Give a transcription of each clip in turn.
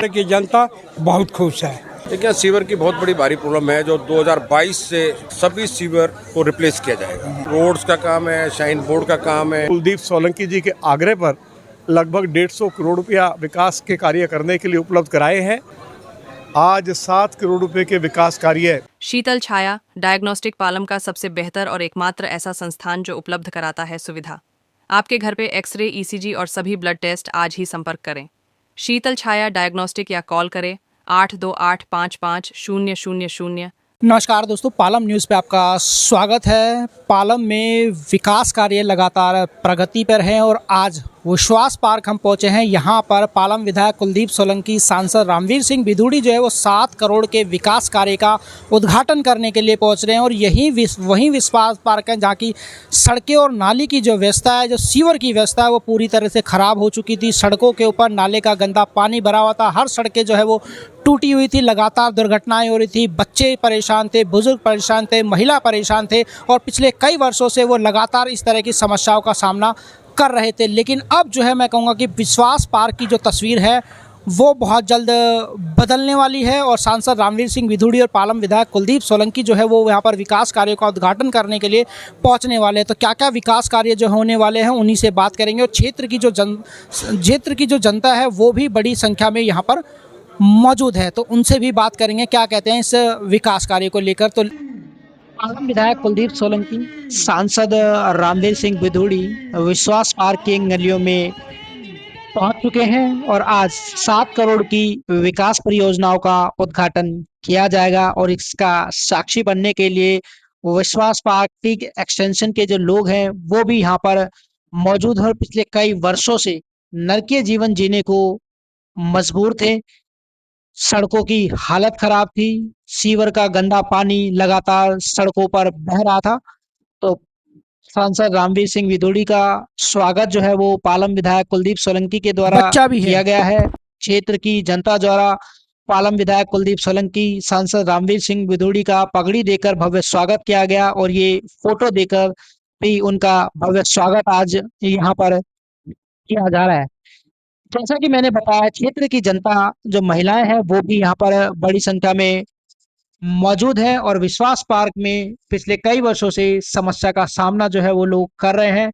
की जनता बहुत खुश है। देखिए, सीवर की बहुत बड़ी भारी प्रॉब्लम है जो 2022 से सभी सीवर को रिप्लेस किया जाएगा। रोड्स का काम है, शाइन बोर्ड का काम है। कुलदीप सोलंकी जी के आग्रह पर लगभग 150 करोड़ रुपया विकास के कार्य करने के लिए उपलब्ध कराए हैं। आज 7 करोड़ रुपए के विकास कार्य। शीतल छाया डायग्नोस्टिक पालम का सबसे बेहतर और एकमात्र ऐसा संस्थान जो उपलब्ध कराता है सुविधा। आपके घर पे एक्सरे, ईसीजी और सभी ब्लड टेस्ट आज ही संपर्क करें। शीतल छाया डायग्नोस्टिक या कॉल करें 82855000। नमस्कार दोस्तों, पालम न्यूज़ पे आपका स्वागत है। पालम में विकास कार्य लगातार प्रगति पर हैं और आज विश्वास पार्क हम पहुंचे हैं। यहां पर पालम विधायक कुलदीप सोलंकी, सांसद रामवीर सिंह बिधूड़ी जो है वो 7 करोड़ के विकास कार्य का उद्घाटन करने के लिए पहुंच रहे हैं। और वहीं विश्वास पार्क है जहां की सड़कें और नाली की जो व्यवस्था है, जो सीवर की व्यवस्था है, वो पूरी तरह से ख़राब हो चुकी थी। सड़कों के ऊपर नाले का गंदा पानी भरा हुआ था, हर सड़कें जो है वो टूटी हुई थी, लगातार दुर्घटनाएं हो रही थी, बच्चे परेशान थे, बुजुर्ग परेशान थे, महिला परेशान थे और पिछले कई वर्षों से वो लगातार इस तरह की समस्याओं का सामना कर रहे थे। लेकिन अब जो है मैं कहूँगा कि विश्वास पार्क की जो तस्वीर है वो बहुत जल्द बदलने वाली है और सांसद रामवीर सिंह बिधूड़ी और पालम विधायक कुलदीप सोलंकी जो है वो यहाँ पर विकास कार्यों का उद्घाटन करने के लिए पहुँचने वाले हैं। तो क्या क्या विकास कार्य जो होने वाले हैं उन्हीं से बात करेंगे और क्षेत्र की जो जनता है वो भी बड़ी संख्या में यहाँ पर मौजूद है, तो उनसे भी बात करेंगे क्या कहते हैं इस विकास कार्य को लेकर। तो पालम विधायक कुलदीप सोलंकी, सांसद रामवीर सिंह बिधूड़ी विश्वास पार्क की गलियों में पहुंच चुके हैं और आज 7 करोड़ की विकास परियोजनाओं का उद्घाटन किया जाएगा। और इसका साक्षी बनने के लिए विश्वास पार्क की एक्सटेंशन के जो लोग हैं वो भी यहाँ पर मौजूद हैं और पिछले कई वर्षों से नरकीय जीवन जीने को मजबूर थे। सड़कों की हालत खराब थी, सीवर का गंदा पानी लगातार सड़कों पर बह रहा था। तो सांसद रामवीर सिंह बिधूड़ी का स्वागत जो है वो पालम विधायक कुलदीप सोलंकी के द्वारा किया गया है। क्षेत्र की जनता द्वारा पालम विधायक कुलदीप सोलंकी, सांसद रामवीर सिंह बिधूड़ी का पगड़ी देकर भव्य स्वागत किया गया और ये फोटो देकर भी उनका भव्य स्वागत आज यहाँ पर किया जा रहा है। जैसा कि मैंने बताया, क्षेत्र की जनता जो महिलाएं हैं वो भी यहाँ पर बड़ी संख्या में मौजूद है और विश्वास पार्क में पिछले कई वर्षों से समस्या का सामना जो है वो लोग कर रहे हैं।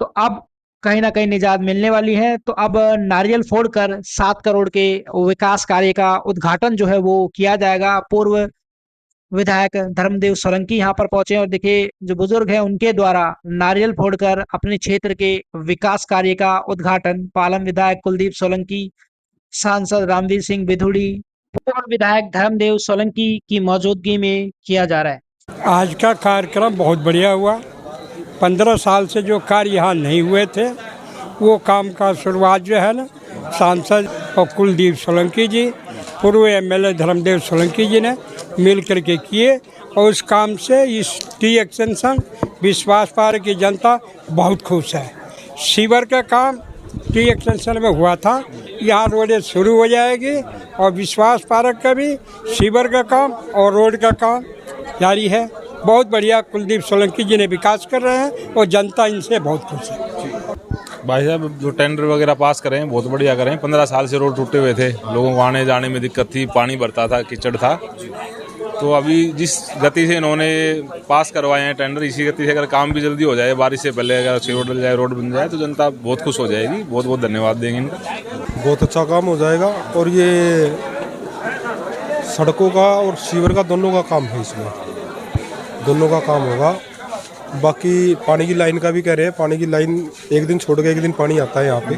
तो अब कहीं ना कहीं निजात मिलने वाली है। तो अब नारियल फोड़कर 7 करोड़ के विकास कार्य का उद्घाटन जो है वो किया जाएगा। पूर्व विधायक धर्मदेव सोलंकी यहाँ पर पहुंचे और देखिए जो बुजुर्ग हैं उनके द्वारा नारियल फोड़कर अपने क्षेत्र के विकास कार्य का उद्घाटन पालम विधायक कुलदीप सोलंकी, सांसद रामवीर सिंह बिधूड़ी, पूर्व विधायक धर्मदेव सोलंकी की मौजूदगी में किया जा रहा है। आज का कार्यक्रम बहुत बढ़िया हुआ। 15 साल से जो कार्य यहाँ नहीं हुए थे वो काम का शुरुआत जो है ना सांसद और कुलदीप सोलंकी जी, पूर्व एमएलए धर्मदेव सोलंकी जी ने मिल करके किए और उस काम से इस टी एक्सटेंशन विश्वास पार्क की जनता बहुत खुश है। सीवर का काम टी एक्सटेंशन में हुआ था, यहाँ रोडें शुरू हो जाएगी और विश्वास पार्क का भी सीवर का काम और रोड का काम जारी है। बहुत बढ़िया कुलदीप सोलंकी जी ने विकास कर रहे हैं और जनता इनसे बहुत खुश है। भाई साहब जो टेंडर वगैरह पास करें बहुत बढ़िया करें। 15 साल से रोड टूटे हुए थे, लोगों को आने जाने में दिक्कत थी, पानी भरता था, कीचड़ था। तो अभी जिस गति से इन्होंने पास करवाए हैं टेंडर, इसी गति से अगर काम भी जल्दी हो जाए, बारिश से पहले अगर अच्छी रोड डल जाए, रोड बन जाए तो जनता बहुत खुश हो जाएगी। बहुत बहुत धन्यवाद देंगे इनका। बहुत अच्छा काम हो जाएगा और ये सड़कों का और सीवर का दोनों का काम है, इसमें दोनों का काम होगा। बाकी पानी की लाइन का भी कह रहे हैं, पानी की लाइन एक दिन छोड़ के एक दिन पानी आता है यहाँ पे।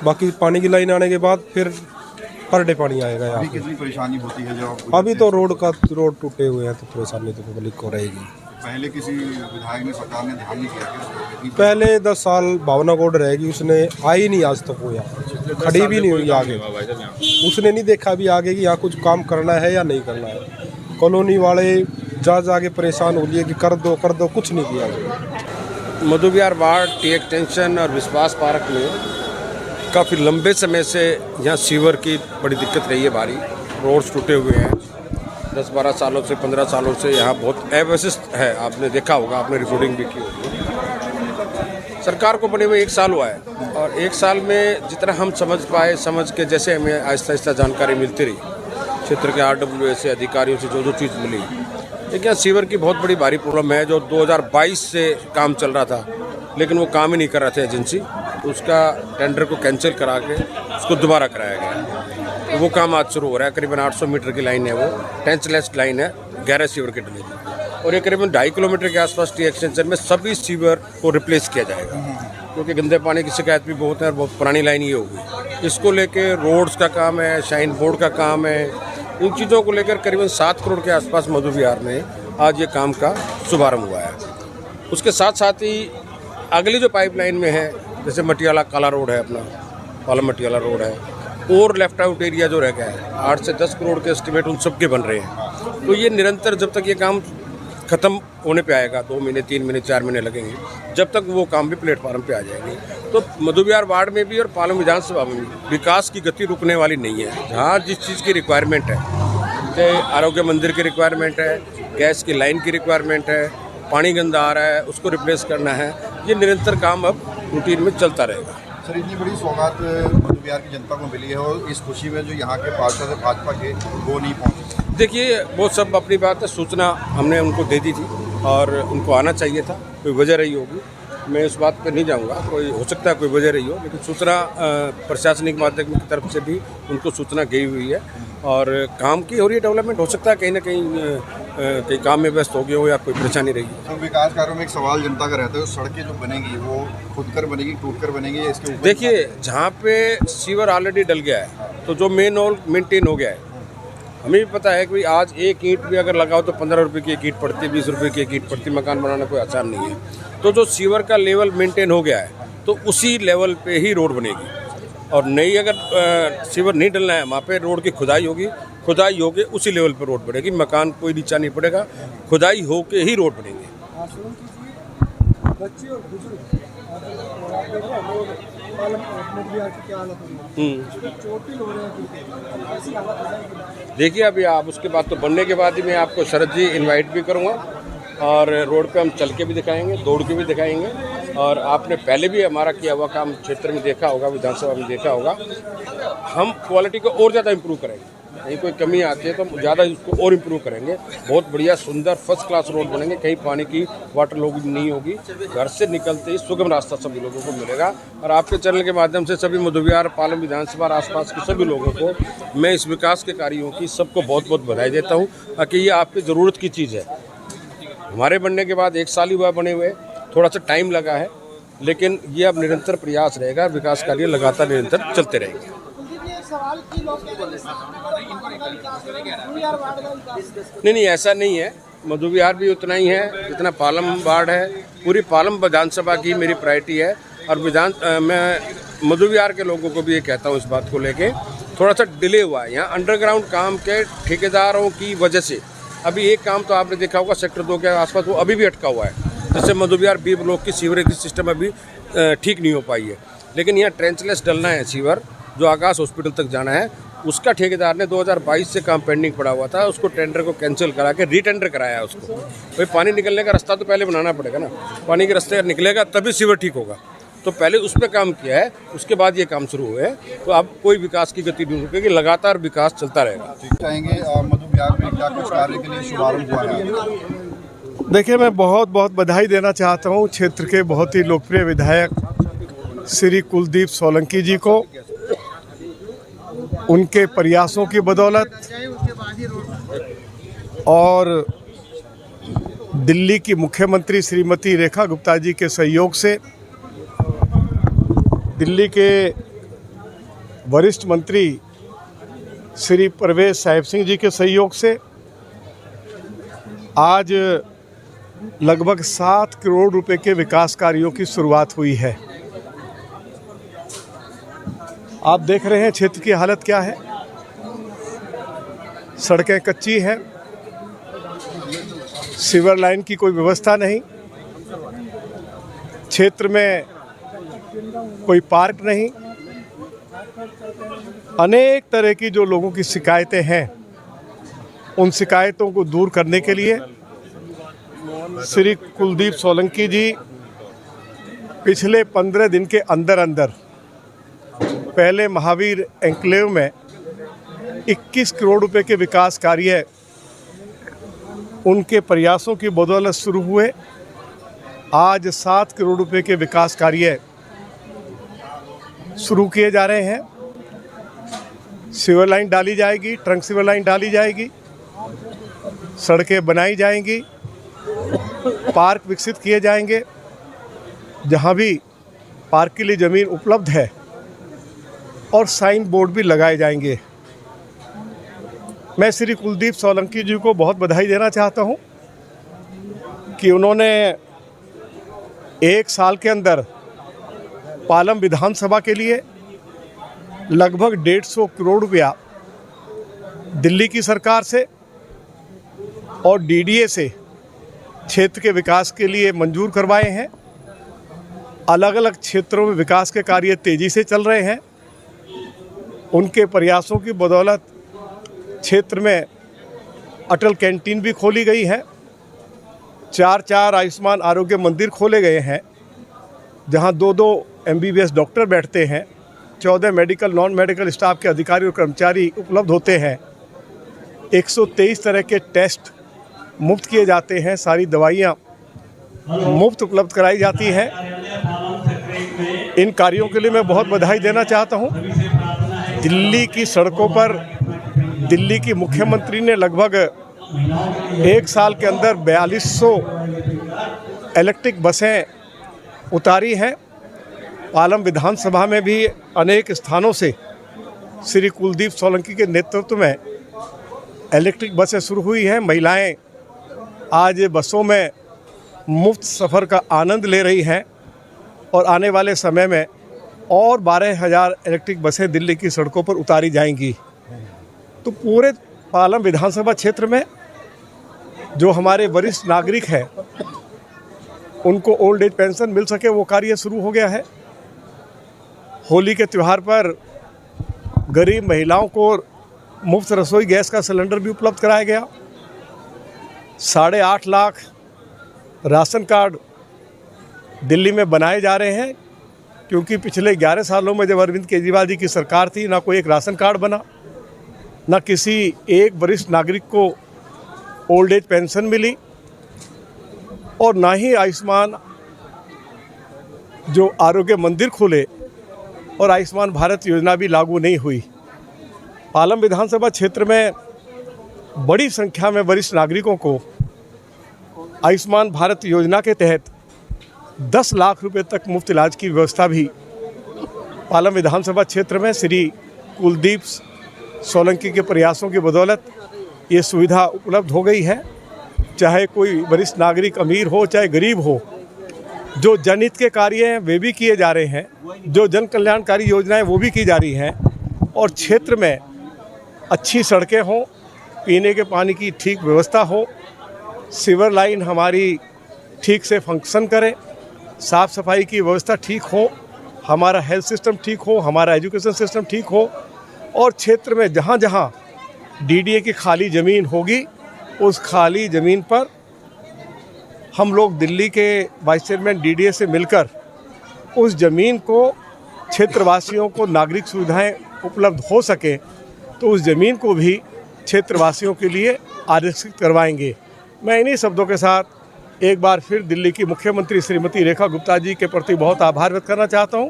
बाकी पानी की लाइन आने के बाद फिर पर डे पानी आएगा यहाँ पे। कितनी परेशानी होती है जो अभी तो रोड टूटे हुए हैं तो परेशानी तो पब्लिक को रहेगी। पहले किसी विधायक ने, सरकार ने ध्यान नहीं किया क्या? पहले 10 साल भावना गोड रहेगी, उसने आई नहीं आज तक, वो यहाँ खड़ी भी नहीं हुई आगे। उसने नहीं देखा भी आगे कि यहाँ कुछ काम करना है या नहीं करना है। कॉलोनी वाले जाके परेशान हो लिए कि कर दो, कुछ नहीं किया। मधुविहार वार्ड टी एक्सटेंशन और विश्वास पार्क में काफ़ी लंबे समय से यहाँ सीवर की बड़ी दिक्कत रही है। भारी रोड्स टूटे हुए हैं। 10-12 सालों से 15 सालों से यहाँ बहुत अव्यवस्थित है। आपने देखा होगा, आपने रिपोर्टिंग भी की होगी। सरकार को बने हुए 1 साल हुआ है और 1 साल में जितना हम समझ पाए, समझ के जैसे हमें आहिस्ता आहिस्ता जानकारी मिलती रही क्षेत्र के RWA से, अधिकारियों से जो चीज़ मिली, लेकिन यहाँ सीवर की बहुत बड़ी भारी प्रॉब्लम है। जो 2022 से काम चल रहा था लेकिन वो काम ही नहीं कर रहा था एजेंसी, तो उसका टेंडर को कैंसिल करा के उसको दोबारा कराया गया। तो वो काम आज शुरू हो रहा है। करीबन 800 मीटर की लाइन है, वो टेंचलेस लाइन है, 11 सीवर के डले और ये करीबन 2.5 किलोमीटर के आसपास टी एक्सटेंशन में सभी सीवर को रिप्लेस किया जाएगा, क्योंकि गंदे पानी की शिकायत भी बहुत है और बहुत पुरानी लाइन ये होगी। इसको लेके रोड्स का काम है, शाइन बोर्ड का काम है, इन चीज़ों को लेकर करीबन 7 करोड़ के आसपास मधु विहार में आज ये काम का शुभारंभ हुआ है। उसके साथ साथ ही अगली जो पाइपलाइन में है, जैसे मटियाला काला रोड है, अपना पालम मटियाला रोड है, और लेफ्ट आउट एरिया जो रह गया है, 8 से 10 करोड़ के एस्टिमेट उन सब के बन रहे हैं। तो ये निरंतर जब तक ये काम ख़त्म होने पे आएगा, 2 महीने 3 महीने 4 महीने लगेंगे, जब तक वो काम भी प्लेटफार्म पे आ जाएंगे। तो मधु विहार वार्ड में भी और पालम विधानसभा में भी विकास की गति रुकने वाली नहीं है। जहाँ जिस चीज़ की रिक्वायरमेंट है, चाहे आरोग्य मंदिर की रिक्वायरमेंट है, गैस की लाइन की रिक्वायरमेंट है, पानी गंदा आ रहा है उसको रिप्लेस करना है, ये निरंतर काम अब रूटीन में चलता रहेगा। सर, इतनी बड़ी सौगात मधु विहार की जनता को मिली है और इस खुशी में जो यहाँ के पार्षद है भाजपा के, वो नहीं पहुँचे। देखिए, वो सब अपनी बात है, सूचना हमने उनको दे दी थी और उनको आना चाहिए था, कोई वजह रही होगी, मैं इस बात पर नहीं जाऊंगा, कोई हो सकता है कोई वजह रही हो, लेकिन सूचना प्रशासनिक माध्यम की तरफ से भी उनको सूचना गई हुई है और काम की हो रही है, डेवलपमेंट। हो सकता है कहीं ना कहीं काम में व्यस्त हो गए हो या कोई परेशानी रही हो। तो विकास कार्यों में एक सवाल जनता का रहता है, सड़कें जो बनेंगी वो खुदकर बनेगी, टूटकर बनेगी, इसके ऊपर देखिए, जहाँ पे सीवर ऑलरेडी डल गया है तो जो मेन होल मेंटेन हो गया है, हमें भी पता है कि आज एक ईंट भी अगर लगाओ तो 15 रुपये की एक ईंट पड़ती है, 20 रुपये की एक ईंट पड़ती है। मकान बनाना कोई आसान नहीं है। तो जो सीवर का लेवल मेंटेन हो गया है तो उसी लेवल पे ही रोड बनेगी और नई अगर सीवर नहीं डलना है, वहाँ पे रोड की खुदाई होगी, खुदाई होके उसी लेवल पे रोड बनेगी। मकान कोई नीचा नहीं पड़ेगा, खुदाई होके ही रोड बनेगी। देखिए, अभी आप उसके बाद तो बनने के बाद ही मैं आपको शरद जी इनवाइट भी करूँगा और रोड पे हम चल के भी दिखाएंगे, दौड़ के भी दिखाएंगे। और आपने पहले भी हमारा किया हुआ काम क्षेत्र में देखा होगा, विधानसभा में देखा होगा। हम क्वालिटी को और ज़्यादा इम्प्रूव करेंगे, कहीं कोई कमी आती है तो हम ज़्यादा इसको और इम्प्रूव करेंगे। बहुत बढ़िया सुंदर फर्स्ट क्लास रोड बनेंगे, कहीं पानी की वाटर लॉगिंग नहीं होगी, घर से निकलते ही सुगम रास्ता सभी लोगों को मिलेगा। और आपके चैनल के माध्यम से सभी मधु विहार, पालम विधानसभा और आसपास के सभी लोगों को मैं इस विकास के कार्यों की सबको बहुत बहुत बधाई देता हूँ कि ये आपकी ज़रूरत की चीज़ है। हमारे बनने के बाद 1 साल ही हुआ बने हुए, थोड़ा सा टाइम लगा है, लेकिन ये अब निरंतर प्रयास रहेगा, विकास कार्य लगातार निरंतर चलते रहेंगे। नहीं, ऐसा नहीं है। मधु विहार भी उतना ही है जितना पालम वार्ड है। पूरी पालम विधानसभा की मेरी प्रायोरिटी है और मैं मधु विहार के लोगों को भी ये कहता हूँ, इस बात को लेके थोड़ा सा डिले हुआ है। यहाँ अंडरग्राउंड काम के ठेकेदारों की वजह से अभी एक काम तो आपने देखा होगा सेक्टर 2 के आसपास, वो अभी भी अटका हुआ है। जैसे मधु विहार बी ब्लॉक की सीवरेज सिस्टम अभी ठीक नहीं हो पाई है, लेकिन यहाँ ट्रेंचलेस डलना है सीवर, जो आकाश हॉस्पिटल तक जाना है, उसका ठेकेदार ने 2022 से काम पेंडिंग पड़ा हुआ था, उसको टेंडर को कैंसिल करा के रीटेंडर कराया उसको। भाई, पानी निकलने का रास्ता तो पहले बनाना पड़ेगा ना, पानी के रास्ते निकलेगा तभी सीवर ठीक होगा। तो पहले उस पर काम किया है, उसके बाद ये काम शुरू हुए, तो अब कोई विकास की गति नहीं रुकेगी, लगातार विकास चलता रहेगा। चाहेंगे मधु विहार में क्या कुछ कार्य के लिए शुभारंभ हुआ है? देखिए, मैं बहुत बहुत बधाई देना चाहता हूँ क्षेत्र के बहुत ही लोकप्रिय विधायक श्री कुलदीप सोलंकी जी को। उनके प्रयासों की बदौलत और दिल्ली की मुख्यमंत्री श्रीमती रेखा गुप्ता जी के सहयोग से, दिल्ली के वरिष्ठ मंत्री श्री परवेज साहिब सिंह जी के सहयोग से आज लगभग 7 करोड़ रुपए के विकास कार्यों की शुरुआत हुई है। आप देख रहे हैं क्षेत्र की हालत क्या है। सड़कें कच्ची हैं, सीवर लाइन की कोई व्यवस्था नहीं, क्षेत्र में कोई पार्क नहीं। अनेक तरह की जो लोगों की शिकायतें हैं, उन शिकायतों को दूर करने के लिए श्री कुलदीप सोलंकी जी पिछले 15 दिन के अंदर अंदर पहले महावीर एन्क्लेव में 21 करोड़ रुपए के विकास कार्य उनके प्रयासों की बदौलत शुरू हुए। आज 7 करोड़ रुपए के विकास कार्य शुरू किए जा रहे हैं। सीवर लाइन डाली जाएगी, ट्रंक सीवर लाइन डाली जाएगी, सड़कें बनाई जाएंगी, पार्क विकसित किए जाएंगे। जहां भी पार्क के लिए ज़मीन उपलब्ध है और साइन बोर्ड भी लगाए जाएंगे। मैं श्री कुलदीप सोलंकी जी को बहुत बधाई देना चाहता हूं कि उन्होंने 1 साल के अंदर पालम विधानसभा के लिए लगभग 150 करोड़ रुपया दिल्ली की सरकार से और डीडीए से क्षेत्र के विकास के लिए मंजूर करवाए हैं। अलग अलग क्षेत्रों में विकास के कार्य तेज़ी से चल रहे हैं। उनके प्रयासों की बदौलत क्षेत्र में अटल कैंटीन भी खोली गई है। 4 आयुष्मान आरोग्य मंदिर खोले गए हैं, जहां 2 MBBS डॉक्टर बैठते हैं। 14 मेडिकल नॉन मेडिकल स्टाफ के अधिकारी और कर्मचारी उपलब्ध होते हैं। 123 तरह के टेस्ट मुफ्त किए जाते हैं। सारी दवाइयाँ मुफ्त उपलब्ध कराई जाती हैं। इन कार्यों के लिए मैं बहुत बधाई देना चाहता हूँ। दिल्ली की सड़कों पर दिल्ली की मुख्यमंत्री ने लगभग 1 साल के अंदर 4200 इलेक्ट्रिक बसें उतारी हैं। पालम विधानसभा में भी अनेक स्थानों से श्री कुलदीप सोलंकी के नेतृत्व में इलेक्ट्रिक बसें शुरू हुई हैं। महिलाएं आज बसों में मुफ्त सफ़र का आनंद ले रही हैं और आने वाले समय में और 12,000 इलेक्ट्रिक बसें दिल्ली की सड़कों पर उतारी जाएंगी। तो पूरे पालम विधानसभा क्षेत्र में जो हमारे वरिष्ठ नागरिक हैं उनको ओल्ड एज पेंशन मिल सके, वो कार्य शुरू हो गया है। होली के त्यौहार पर गरीब महिलाओं को मुफ्त रसोई गैस का सिलेंडर भी उपलब्ध कराया गया। 8.5 लाख राशन कार्ड दिल्ली में बनाए जा रहे हैं, क्योंकि पिछले 11 सालों में जब अरविंद केजरीवाल जी की सरकार थी, ना कोई एक राशन कार्ड बना, ना किसी एक वरिष्ठ नागरिक को ओल्ड एज पेंशन मिली और ना ही आयुष्मान जो आरोग्य मंदिर खुले और आयुष्मान भारत योजना भी लागू नहीं हुई। पालम विधानसभा क्षेत्र में बड़ी संख्या में वरिष्ठ नागरिकों को आयुष्मान भारत योजना के तहत 10 लाख रुपए तक मुफ्त इलाज की व्यवस्था भी पालम विधानसभा क्षेत्र में श्री कुलदीप सोलंकी के प्रयासों की बदौलत ये सुविधा उपलब्ध हो गई है। चाहे कोई वरिष्ठ नागरिक अमीर हो चाहे गरीब हो, जो जनहित के कार्य हैं वे भी किए जा रहे हैं, जो जन कल्याणकारी योजनाएं वो भी की जा रही हैं और क्षेत्र में अच्छी सड़कें हों, पीने के पानी की ठीक व्यवस्था हो, सीवर लाइन हमारी ठीक से फंक्शन करे, साफ़ सफाई की व्यवस्था ठीक हो, हमारा हेल्थ सिस्टम ठीक हो, हमारा एजुकेशन सिस्टम ठीक हो और क्षेत्र में जहाँ जहाँ डीडीए की खाली ज़मीन होगी उस खाली ज़मीन पर हम लोग दिल्ली के वाइस चेयरमैन डीडीए से मिलकर उस ज़मीन को क्षेत्रवासियों को नागरिक सुविधाएं उपलब्ध हो सके तो उस ज़मीन को भी क्षेत्रवासियों के लिए आरक्षित करवाएंगे। मैं इन्हीं शब्दों के साथ एक बार फिर दिल्ली की मुख्यमंत्री श्रीमती रेखा गुप्ता जी के प्रति बहुत आभार व्यक्त करना चाहता हूं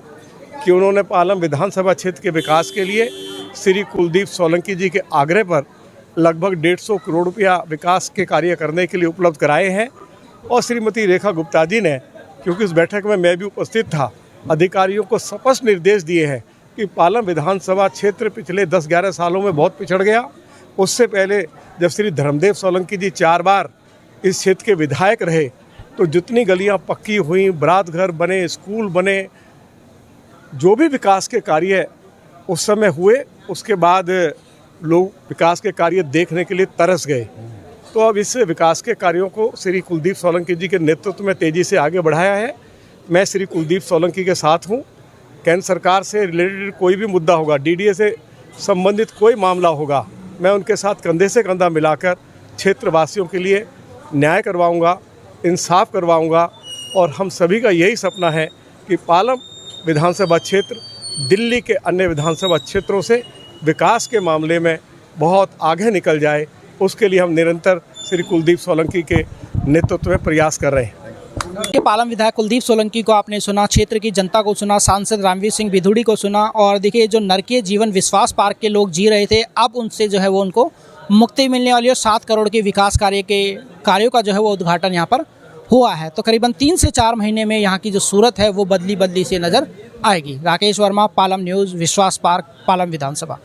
कि उन्होंने पालम विधानसभा क्षेत्र के विकास के लिए श्री कुलदीप सोलंकी जी के आग्रह पर लगभग 150 करोड़ रुपया विकास के कार्य करने के लिए उपलब्ध कराए हैं। और श्रीमती रेखा गुप्ता जी ने, क्योंकि उस बैठक में मैं भी उपस्थित था, अधिकारियों को स्पष्ट निर्देश दिए हैं कि पालम विधानसभा क्षेत्र पिछले 10-11 सालों में बहुत पिछड़ गया। उससे पहले जब श्री धर्मदेव सोलंकी जी 4 बार इस क्षेत्र के विधायक रहे तो जितनी गलियां पक्की हुई, बरात घर बने, स्कूल बने, जो भी विकास के कार्य उस समय हुए, उसके बाद लोग विकास के कार्य देखने के लिए तरस गए। तो अब इस विकास के कार्यों को श्री कुलदीप सोलंकी जी के नेतृत्व में तेज़ी से आगे बढ़ाया है। मैं श्री कुलदीप सोलंकी के साथ हूँ। केंद्र सरकार से रिलेटेड कोई भी मुद्दा होगा, डीडीए से संबंधित कोई मामला होगा, मैं उनके साथ कंधे से कंधा मिलाकर क्षेत्रवासियों के लिए न्याय करवाऊंगा, इंसाफ करवाऊंगा। और हम सभी का यही सपना है कि पालम विधानसभा क्षेत्र दिल्ली के अन्य विधानसभा क्षेत्रों से विकास के मामले में बहुत आगे निकल जाए, उसके लिए हम निरंतर श्री कुलदीप सोलंकी के नेतृत्व में प्रयास कर रहे हैं। के पालम विधायक कुलदीप सोलंकी को आपने सुना, क्षेत्र की जनता को सुना, सांसद रामवीर सिंह बिधूड़ी को सुना, और देखिए जो नरकीय जीवन विश्वास पार्क के लोग जी रहे थे, अब उनसे जो है वो उनको मुक्ति मिलने वाली है। 7 करोड़ के विकास कार्यों का जो है वो उद्घाटन यहाँ पर हुआ है। तो करीबन 3 से 4 महीने में यहाँ की जो सूरत है वो बदली सी नज़र आएगी। राकेश वर्मा, पालम न्यूज़, विश्वास पार्क, पालम विधानसभा।